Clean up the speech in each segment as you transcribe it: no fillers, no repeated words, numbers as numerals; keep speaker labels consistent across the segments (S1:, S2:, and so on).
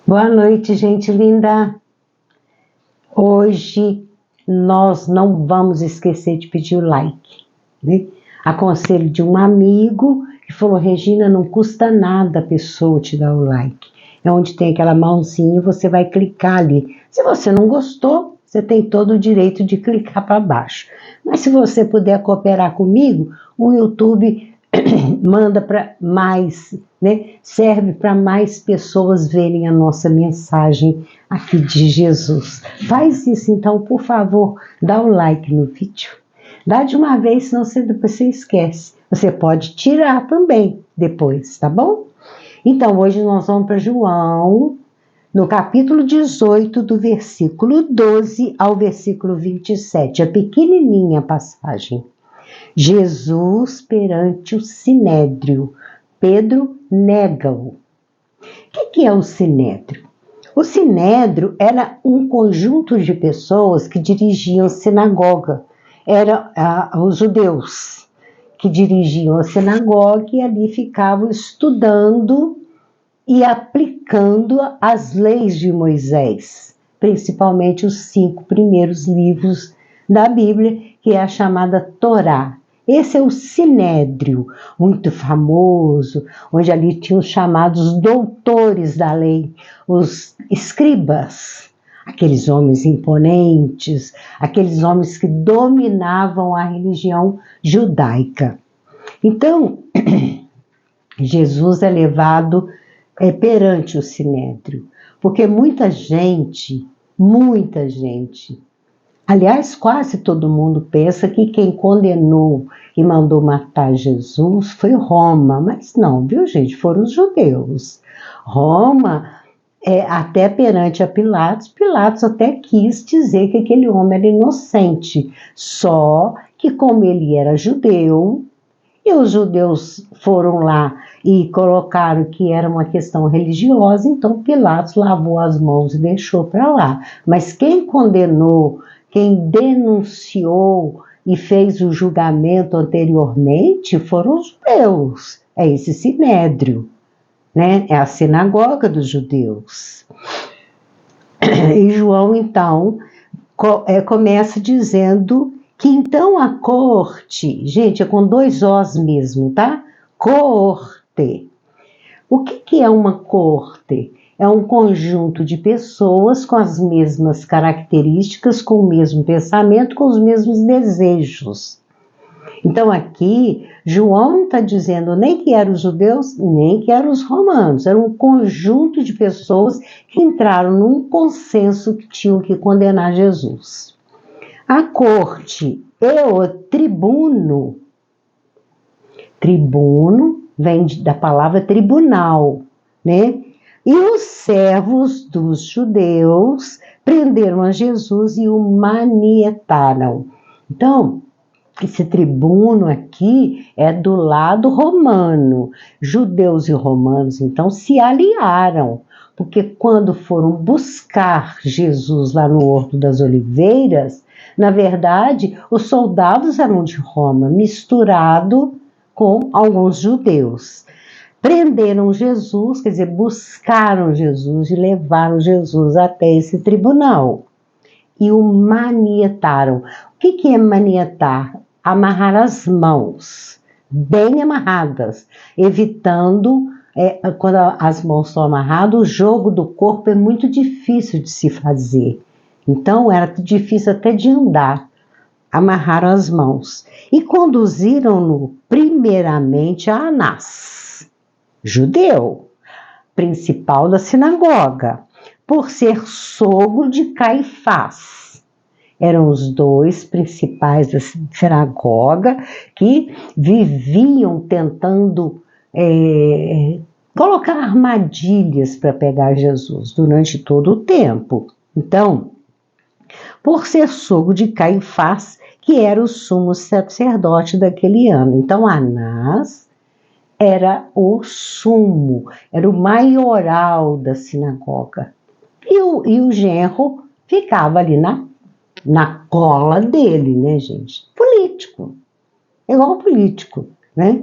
S1: Boa noite, gente linda. Hoje nós não vamos esquecer de pedir o like, né? A conselho de um amigo que falou: Regina, não custa nada a pessoa te dar o like. É onde tem aquela mãozinha, você vai clicar ali. Se você não gostou, você tem todo o direito de clicar para baixo. Mas se você puder cooperar comigo, o YouTube manda para mais, né? Serve para mais pessoas verem a nossa mensagem aqui de Jesus. Faz isso então, por favor, dá o like no vídeo. Dá de uma vez, senão depois você esquece. Você pode tirar também depois, tá bom? Então, hoje nós vamos para João, no capítulo 18, do versículo 12 ao versículo 27. É pequenininha a passagem. Jesus perante o sinédrio. Pedro nega-o. O que é o sinédrio? O sinédrio era um conjunto de pessoas que dirigiam a sinagoga. Eram os judeus que dirigiam a sinagoga e ali ficavam estudando e aplicando as leis de Moisés, principalmente os 5 primeiros livros da Bíblia, que é a chamada Torá. Esse é o sinédrio, muito famoso, onde ali tinham os chamados doutores da lei, os escribas, aqueles homens imponentes, aqueles homens que dominavam a religião judaica. Então, Jesus é levado perante o sinédrio, porque muita gente, aliás, quase todo mundo pensa que quem condenou e mandou matar Jesus foi Roma, mas não, viu, gente? Foram os judeus. Roma, até perante a Pilatos, Pilatos até quis dizer que aquele homem era inocente, só que como ele era judeu, e os judeus foram lá e colocaram que era uma questão religiosa, então Pilatos lavou as mãos e deixou para lá. Mas quem condenou, quem denunciou e fez o julgamento anteriormente foram os judeus. É esse sinédrio, né? É a sinagoga dos judeus. E João, então, começa dizendo que então a corte, gente, é com 2 Os mesmo, tá? Corte. O que é uma corte? É um conjunto de pessoas com as mesmas características, com o mesmo pensamento, com os mesmos desejos. Então aqui, João não está dizendo nem que eram os judeus, nem que eram os romanos. Era um conjunto de pessoas que entraram num consenso que tinham que condenar Jesus. A corte e o tribuno. Tribuno vem da palavra tribunal, né? E os servos dos judeus prenderam a Jesus e o manietaram. Então, esse tribuno aqui é do lado romano. Judeus e romanos, então, se aliaram, porque quando foram buscar Jesus lá no Horto das Oliveiras, na verdade, os soldados eram de Roma, misturado com alguns judeus. Prenderam Jesus, quer dizer, buscaram Jesus e levaram Jesus até esse tribunal. E o manietaram. O que é manietar? Amarrar as mãos, bem amarradas, evitando, quando as mãos estão amarradas, o jogo do corpo é muito difícil de se fazer. Então, era difícil até de andar. Amarraram as mãos e conduziram-no primeiramente a Anás, judeu, principal da sinagoga, por ser sogro de Caifás. Eram os 2 principais da sinagoga que viviam tentando colocar armadilhas para pegar Jesus durante todo o tempo. Então, por ser sogro de Caifás, que era o sumo sacerdote daquele ano. Então, Anás era o sumo, era o maioral da sinagoga. E o genro ficava ali na cola dele, né, gente? Político. Igual político, né?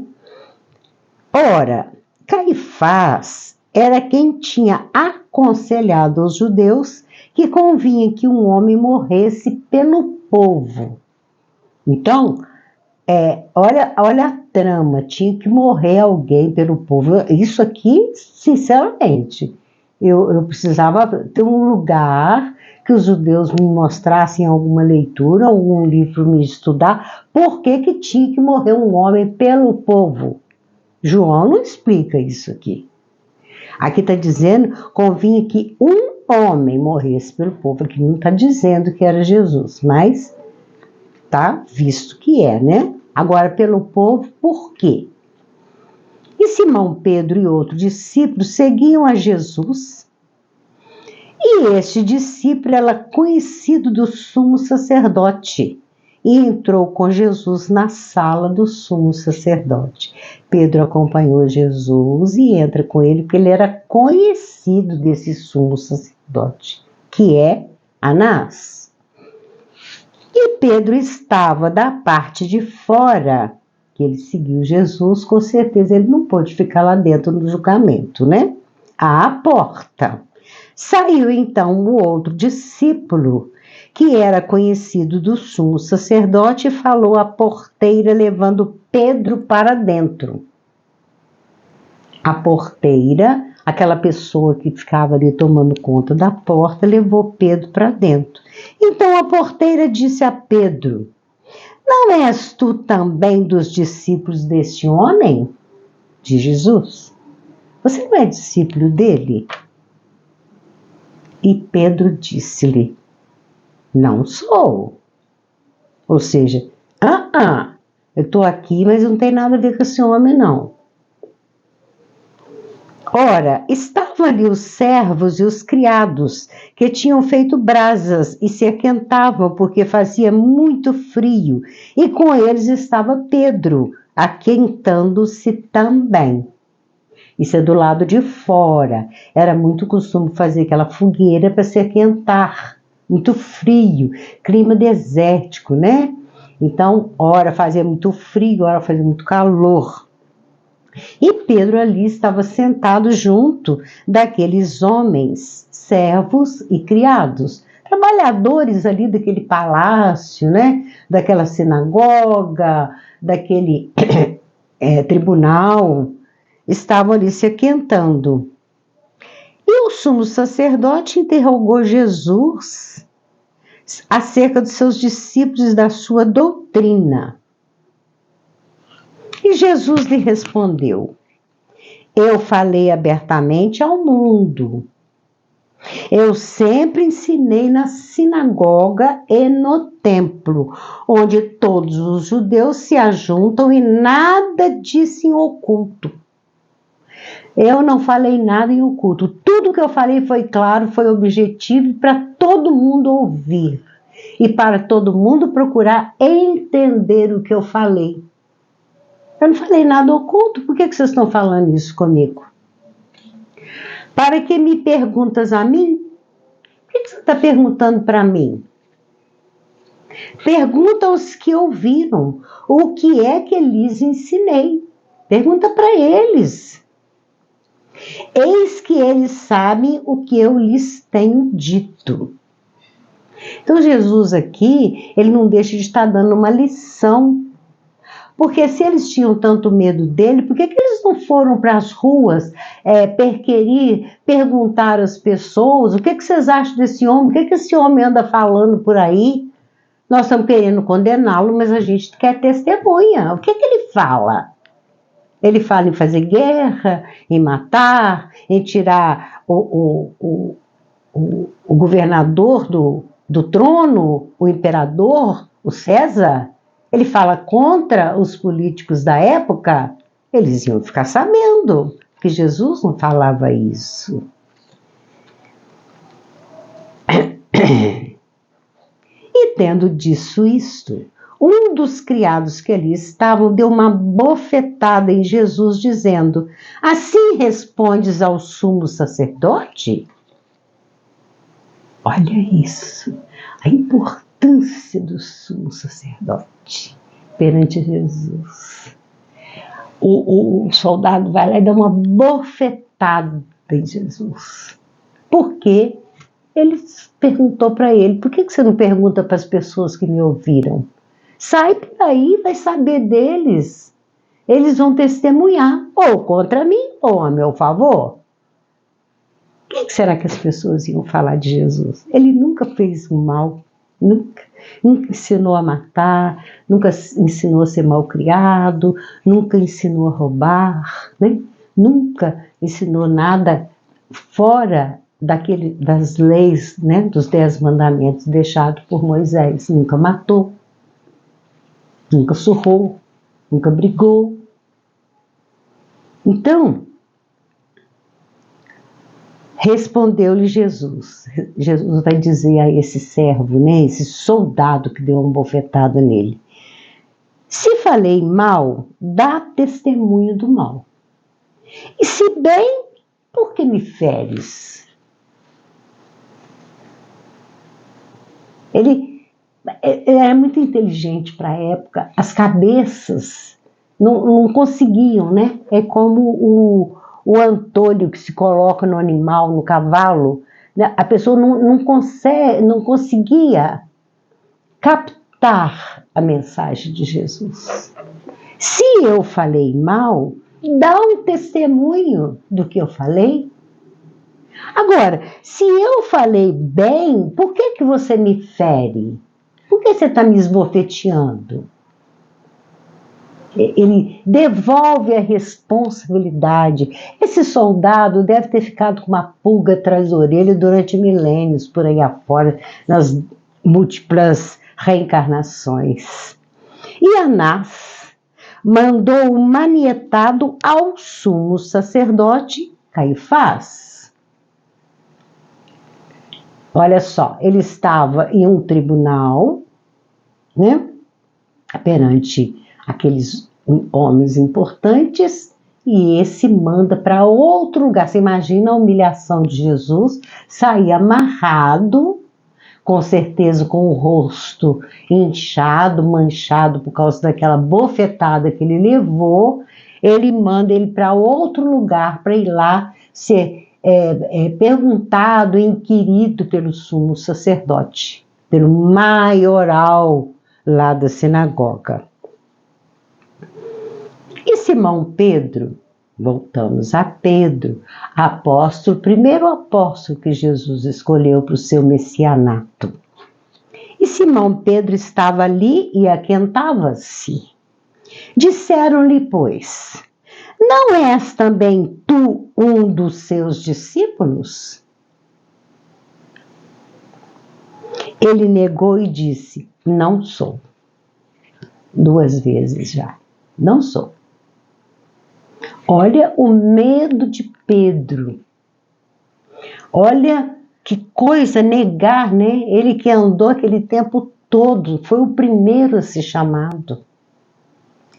S1: Ora, Caifás era quem tinha aconselhado os judeus que convinha que um homem morresse pelo povo. Então, olha a trama, tinha que morrer alguém pelo povo. Isso aqui, sinceramente, eu precisava ter um lugar que os judeus me mostrassem alguma leitura, algum livro me estudar, por que tinha que morrer um homem pelo povo. João não explica isso aqui. Aqui está dizendo, convinha que um homem morresse pelo povo. Aqui não está dizendo que era Jesus, mas tá visto que né? Agora, pelo povo, por quê? E Simão Pedro e outro discípulo seguiam a Jesus. E este discípulo era conhecido do sumo sacerdote e entrou com Jesus na sala do sumo sacerdote. Pedro acompanhou Jesus e entra com ele, porque ele era conhecido desse sumo sacerdote, que é Anás. E Pedro estava da parte de fora, que ele seguiu Jesus, com certeza ele não pôde ficar lá dentro no julgamento, né? À porta. Saiu então o outro discípulo, que era conhecido do sumo sacerdote, e falou à porteira, levando Pedro para dentro. A porteira, aquela pessoa que ficava ali tomando conta da porta, levou Pedro para dentro. Então a porteira disse a Pedro: não és tu também dos discípulos deste homem? De Jesus. Você não é discípulo dele? E Pedro disse-lhe: não sou. Ou seja, eu estou aqui, mas não tem nada a ver com esse homem, não. Ora, estavam ali os servos e os criados, que tinham feito brasas e se aquentavam, porque fazia muito frio, e com eles estava Pedro, aquentando-se também. Isso é do lado de fora. Era muito costume fazer aquela fogueira para se aquentar. Muito frio, clima desértico, né? Então, ora fazia muito frio, ora fazia muito calor. E Pedro ali estava sentado junto daqueles homens, servos e criados, trabalhadores ali daquele palácio, né? Daquela sinagoga, daquele tribunal, estavam ali se aquentando. E o sumo sacerdote interrogou Jesus acerca dos seus discípulos e da sua doutrina. E Jesus lhe respondeu: eu falei abertamente ao mundo. Eu sempre ensinei na sinagoga e no templo, onde todos os judeus se ajuntam, e nada disse em oculto. Eu não falei nada em oculto. Tudo que eu falei foi claro, foi objetivo para todo mundo ouvir e para todo mundo procurar entender o que eu falei. Eu não falei nada oculto. Por que vocês estão falando isso comigo? Para que me perguntas a mim? Por que você está perguntando para mim? Pergunta aos que ouviram o que é que lhes ensinei. Pergunta para eles. Eis que eles sabem o que eu lhes tenho dito. Então Jesus aqui, ele não deixa de estar dando uma lição. Porque se eles tinham tanto medo dele, por que eles não foram para as ruas perguntar às pessoas: o que vocês acham desse homem? O que esse homem anda falando por aí? Nós estamos querendo condená-lo, mas a gente quer testemunha. O que ele fala? Ele fala em fazer guerra, em matar, em tirar o governador do trono, o imperador, o César. Ele fala contra os políticos da época. Eles iam ficar sabendo que Jesus não falava isso. E tendo dito isto, um dos criados que ali estavam deu uma bofetada em Jesus, dizendo: assim respondes ao sumo sacerdote? Olha isso, a importância do sumo sacerdote perante Jesus. O soldado vai lá e dá uma bofetada em Jesus. Porque ele perguntou para ele: por que você não pergunta para as pessoas que me ouviram? Sai por aí, vai saber deles. Eles vão testemunhar, ou contra mim, ou a meu favor. O que será que as pessoas iam falar de Jesus? Ele nunca fez o mal, nunca ensinou a matar, nunca ensinou a ser malcriado, nunca ensinou a roubar, né? Nunca ensinou nada fora das leis, né? Dos 10 mandamentos deixados por Moisés. Nunca matou, nunca surrou, nunca brigou. Então, respondeu-lhe Jesus. Jesus vai dizer a esse servo, né, esse soldado que deu uma bofetada nele: se falei mal, dá testemunho do mal. E se bem, por que me feres? Ele era muito inteligente para a época. As cabeças não conseguiam, né? É como o antolho que se coloca no animal, no cavalo, né? A pessoa não conseguia captar a mensagem de Jesus. Se eu falei mal, dá um testemunho do que eu falei. Agora, se eu falei bem, por que você me fere? Por que você está me esbofeteando? Ele devolve a responsabilidade. Esse soldado deve ter ficado com uma pulga atrás da orelha durante milênios por aí afora, nas múltiplas reencarnações. E Anás mandou o manietado ao sumo sacerdote Caifás. Olha só, ele estava em um tribunal, né, perante aqueles homens importantes, e esse manda para outro lugar. Você imagina a humilhação de Jesus, sair amarrado, com certeza com o rosto inchado, manchado por causa daquela bofetada que ele levou. Ele manda ele para outro lugar, para ir lá ser perguntado, inquirido pelo sumo sacerdote, pelo maioral lá da sinagoga. E Simão Pedro, voltamos a Pedro, apóstolo, primeiro apóstolo que Jesus escolheu para o seu messianato. E Simão Pedro estava ali e aquentava-se. Disseram-lhe, pois: não és também tu um dos seus discípulos? Ele negou e disse: não sou. 2 vezes já. Não sou. Olha o medo de Pedro. Olha que coisa negar, né? Ele que andou aquele tempo todo, foi o primeiro a ser chamado.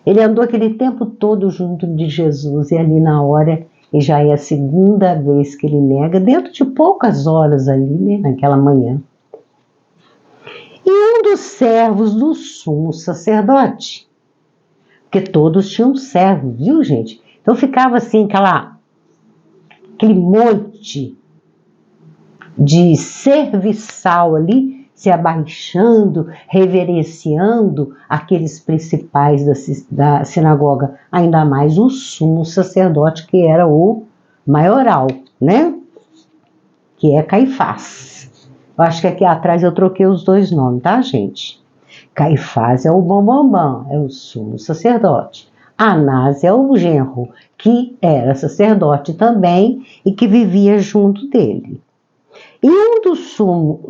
S1: Ele andou aquele tempo todo junto de Jesus, e ali na hora, e já é a segunda vez que ele nega, dentro de poucas horas ali, né, naquela manhã. E um dos servos do sumo sacerdote, porque todos tinham servos, viu, gente? Então ficava assim, aquele monte de serviçal ali, se abaixando, reverenciando aqueles principais da sinagoga, ainda mais o sumo sacerdote, que era o maioral, né? Que é Caifás. Eu acho que aqui atrás eu troquei os 2 nomes, tá, gente? Caifás é o bambambam, é o sumo sacerdote. Anás é o genro, que era sacerdote também e que vivia junto dele. E um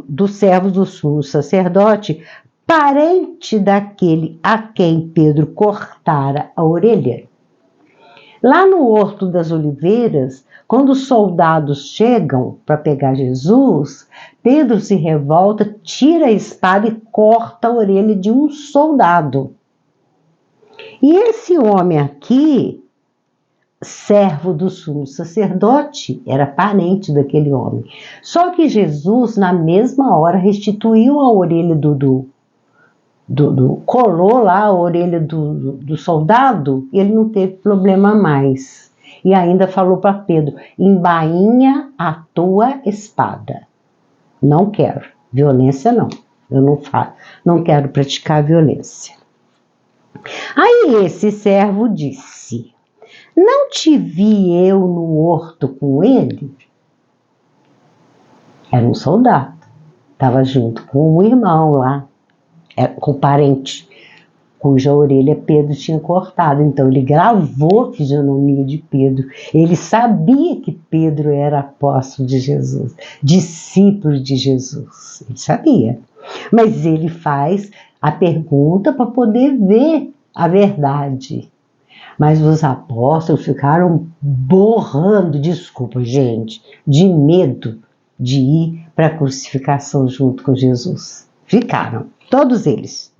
S1: dos servos do sumo sacerdote, parente daquele a quem Pedro cortara a orelha. Lá no Horto das Oliveiras, quando os soldados chegam para pegar Jesus, Pedro se revolta, tira a espada e corta a orelha de um soldado. E esse homem aqui, servo do sumo sacerdote, era parente daquele homem. Só que Jesus, na mesma hora, restituiu a orelha colou lá a orelha do soldado, e ele não teve problema mais. e ainda falou para Pedro: embainha a tua espada. Não quero, violência não, eu não quero praticar violência. Aí esse servo disse: não te vi eu no horto com ele? Era um soldado, estava junto com um irmão lá, com o parente, cuja orelha Pedro tinha cortado. Então ele gravou a fisionomia de Pedro. Ele sabia que Pedro era apóstolo de Jesus, discípulo de Jesus. Ele sabia. Mas ele faz a pergunta para poder ver a verdade. Mas os apóstolos ficaram borrando, desculpa, gente, de medo de ir para a crucificação junto com Jesus. Ficaram, todos eles.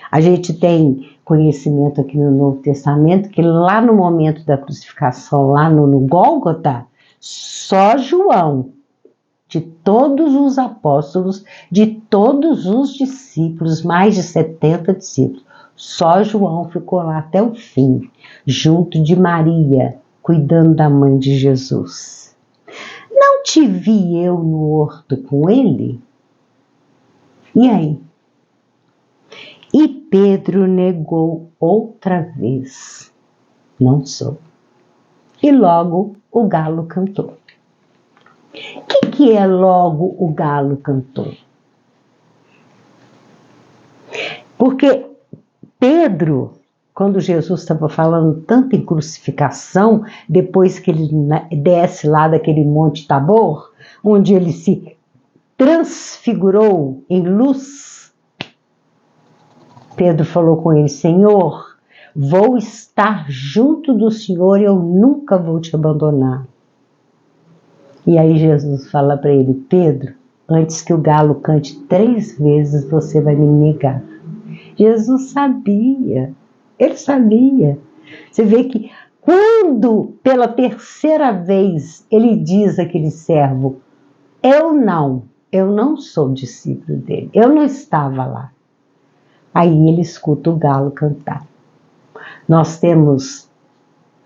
S1: A gente tem conhecimento aqui no Novo Testamento que lá no momento da crucificação, lá no Gólgota, só João, de todos os apóstolos, de todos os discípulos, mais de 70 discípulos, só João ficou lá até o fim, junto de Maria, cuidando da mãe de Jesus. Não te vi eu no horto com ele? E aí? E Pedro negou outra vez: não sou. E logo o galo cantou. O que é logo o galo cantou? Porque Pedro, quando Jesus estava falando tanto em crucificação, depois que ele desce lá daquele Monte Tabor, onde ele se transfigurou em luz, Pedro falou com ele: Senhor, vou estar junto do Senhor e eu nunca vou te abandonar. E aí Jesus fala para ele: Pedro, antes que o galo cante 3 vezes, você vai me negar. Jesus sabia, ele sabia. Você vê que quando pela 3ª vez ele diz àquele servo: eu não sou discípulo dele, eu não estava lá. Aí ele escuta o galo cantar. Nós temos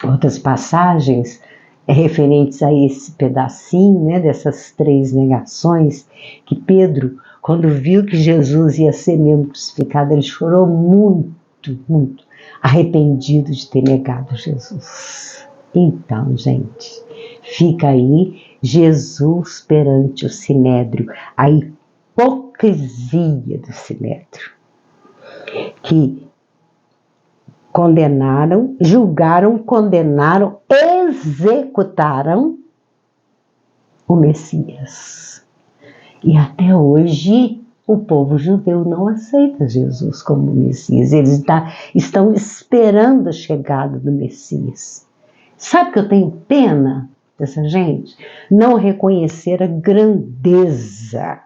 S1: outras passagens referentes a esse pedacinho, né, dessas 3 negações, que Pedro, quando viu que Jesus ia ser mesmo crucificado, ele chorou muito, muito, arrependido de ter negado Jesus. Então, gente, fica aí Jesus perante o Sinédrio, a hipocrisia do Sinédrio, que condenaram, julgaram, condenaram, executaram o Messias. E até hoje o povo judeu não aceita Jesus como Messias. Eles estão esperando a chegada do Messias. Sabe que eu tenho pena dessa gente? Não reconhecer a grandeza.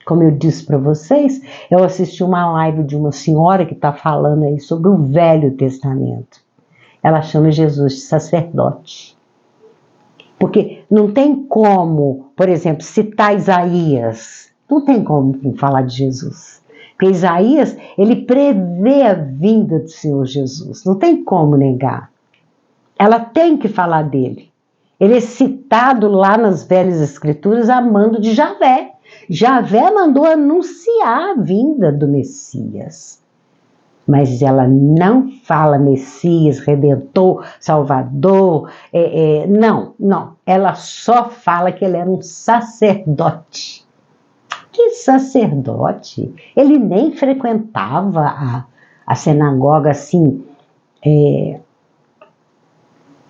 S1: Como eu disse para vocês, eu assisti uma live de uma senhora que está falando aí sobre o Velho Testamento. Ela chama Jesus de sacerdote. Porque não tem como, por exemplo, citar Isaías. Não tem como falar de Jesus. Porque Isaías, ele prevê a vinda do Senhor Jesus. Não tem como negar. Ela tem que falar dele. Ele é citado lá nas Velhas Escrituras a mando de Javé. Javé mandou anunciar a vinda do Messias. Mas ela não fala Messias, Redentor, Salvador. Não. Ela só fala que ele era um sacerdote. Que sacerdote? Ele nem frequentava a sinagoga assim,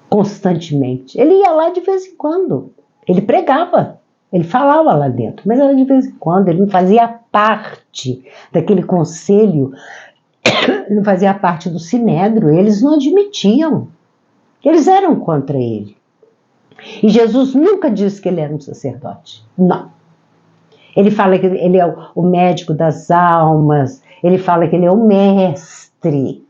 S1: constantemente. Ele ia lá de vez em quando. Ele pregava. Ele falava lá dentro, mas era de vez em quando. Ele não fazia parte daquele conselho, não fazia parte do Sinédrio. Eles não admitiam. Eles eram contra ele. E Jesus nunca disse que ele era um sacerdote. Não. Ele fala que ele é o médico das almas. Ele fala que ele é o mestre,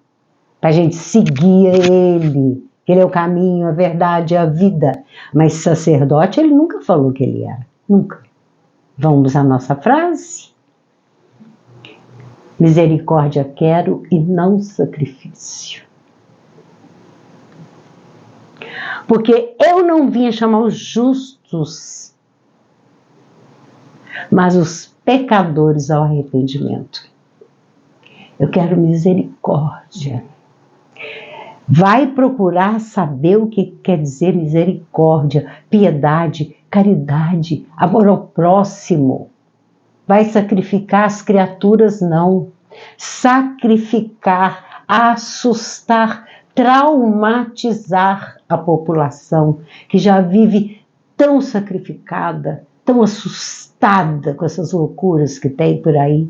S1: para a gente seguir ele. Ele é o caminho, a verdade, a vida. Mas sacerdote ele nunca falou que ele era. Nunca. Vamos à nossa frase? Misericórdia quero e não sacrifício. Porque eu não vim chamar os justos, mas os pecadores ao arrependimento. Eu quero misericórdia. Vai procurar saber o que quer dizer misericórdia, piedade, caridade, amor ao próximo. Vai sacrificar as criaturas? Não. Sacrificar, assustar, traumatizar a população que já vive tão sacrificada, tão assustada com essas loucuras que tem por aí.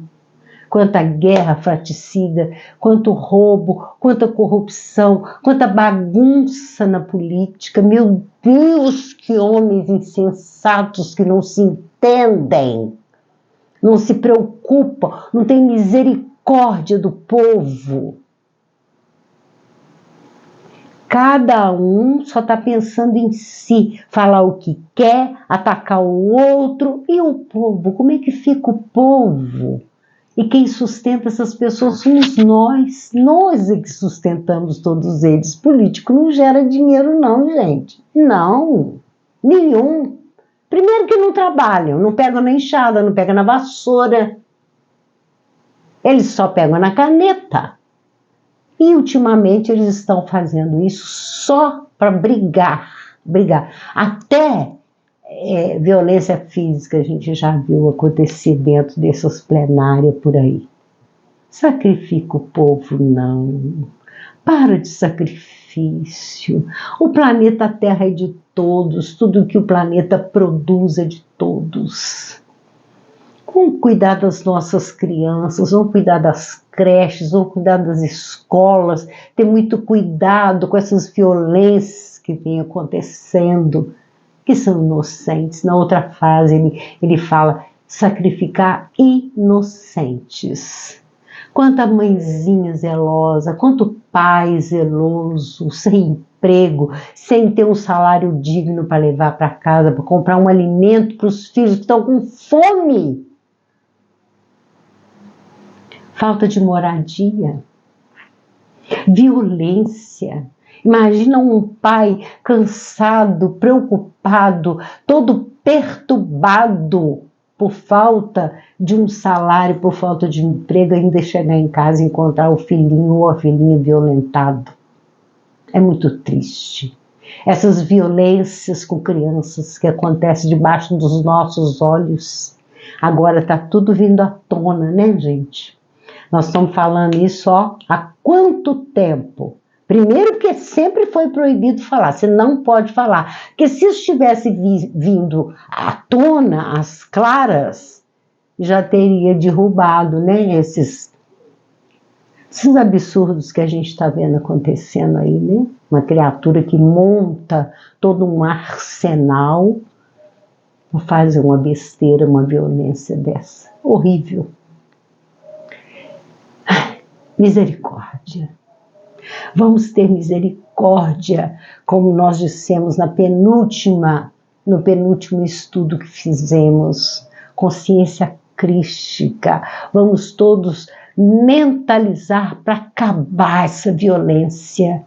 S1: Quanta guerra fratricida, quanto roubo, quanta corrupção, quanta bagunça na política. Meu Deus, que homens insensatos que não se entendem, não se preocupam, não têm misericórdia do povo. Cada um só está pensando em si, falar o que quer, atacar o outro. E o povo? Como é que fica o povo? E quem sustenta essas pessoas somos nós é que sustentamos todos eles. Político não gera dinheiro não, gente. Não, nenhum. Primeiro que não trabalham, não pegam na enxada, não pegam na vassoura. Eles só pegam na caneta. E ultimamente eles estão fazendo isso só para brigar. Até violência física a gente já viu acontecer dentro dessas plenárias por aí. Sacrifica o povo, não. Para de sacrifício. O planeta Terra é de todos, tudo que o planeta produz é de todos. Vamos cuidar das nossas crianças, vamos cuidar das creches, vamos cuidar das escolas, ter muito cuidado com essas violências que vêm acontecendo, que são inocentes. Na outra fase ele fala sacrificar inocentes. Quanta mãezinha zelosa, quanto pai zeloso, sem emprego, sem ter um salário digno para levar para casa, para comprar um alimento para os filhos que estão com fome. Falta de moradia, violência. Imagina um pai cansado, preocupado, todo perturbado por falta de um salário, por falta de emprego, ainda chegar em casa e encontrar o filhinho ou a filhinha violentado. É muito triste. Essas violências com crianças que acontecem debaixo dos nossos olhos, agora está tudo vindo à tona, né, gente? Nós estamos falando isso há quanto tempo? Primeiro porque sempre foi proibido falar, você não pode falar. Porque se isso tivesse vindo à tona, às claras, já teria derrubado, né, esses absurdos que a gente está vendo acontecendo aí, né? Uma criatura que monta todo um arsenal para fazer uma besteira, uma violência dessa. Horrível. Misericórdia. Vamos ter misericórdia, como nós dissemos no penúltimo estudo que fizemos, consciência crística. Vamos todos mentalizar para acabar essa violência,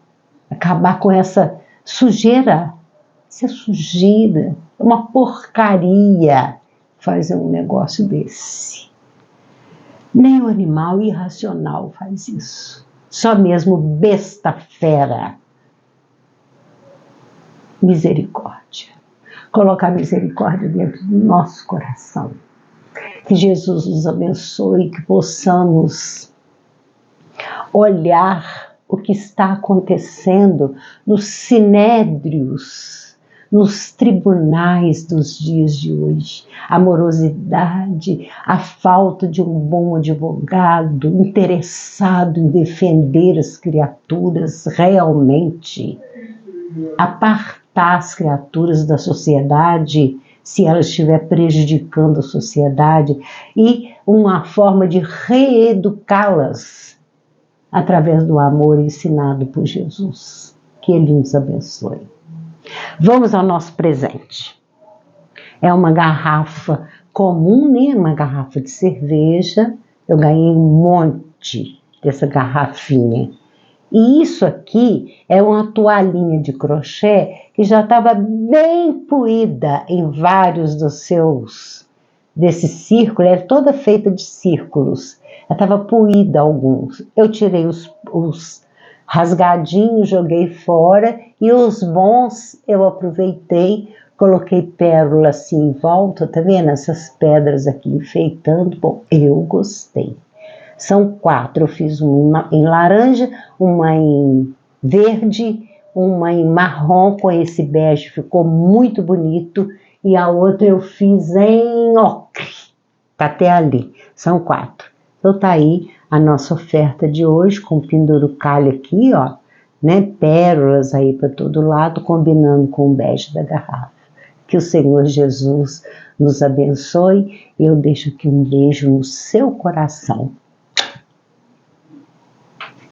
S1: acabar com essa sujeira. Isso é sujeira, é uma porcaria fazer um negócio desse. Nem o animal irracional faz isso. Só mesmo besta fera. Misericórdia. Colocar misericórdia dentro do nosso coração. Que Jesus nos abençoe, que possamos olhar o que está acontecendo nos sinédrios, nos tribunais dos dias de hoje. A morosidade, a falta de um bom advogado interessado em defender as criaturas realmente, apartar as criaturas da sociedade se ela estiver prejudicando a sociedade e uma forma de reeducá-las através do amor ensinado por Jesus. Que Ele nos abençoe. Vamos ao nosso presente. É uma garrafa comum, né? Uma garrafa de cerveja. Eu ganhei um monte dessa garrafinha. E isso aqui é uma toalhinha de crochê que já estava bem poída em vários desse círculo, era toda feita de círculos. Ela estava poída alguns. Eu tirei os rasgadinhos, joguei fora, e os bons eu aproveitei, coloquei pérola assim em volta, tá vendo? Essas pedras aqui enfeitando. Bom, eu gostei. São 4, eu fiz uma em laranja, uma em verde, uma em marrom com esse bege, ficou muito bonito, e a outra eu fiz em ocre, tá até ali, são 4. Então tá aí a nossa oferta de hoje, com pendurucalho aqui, ó, né, pérolas aí para todo lado, combinando com o bege da garrafa. Que o Senhor Jesus nos abençoe, e eu deixo aqui um beijo no seu coração.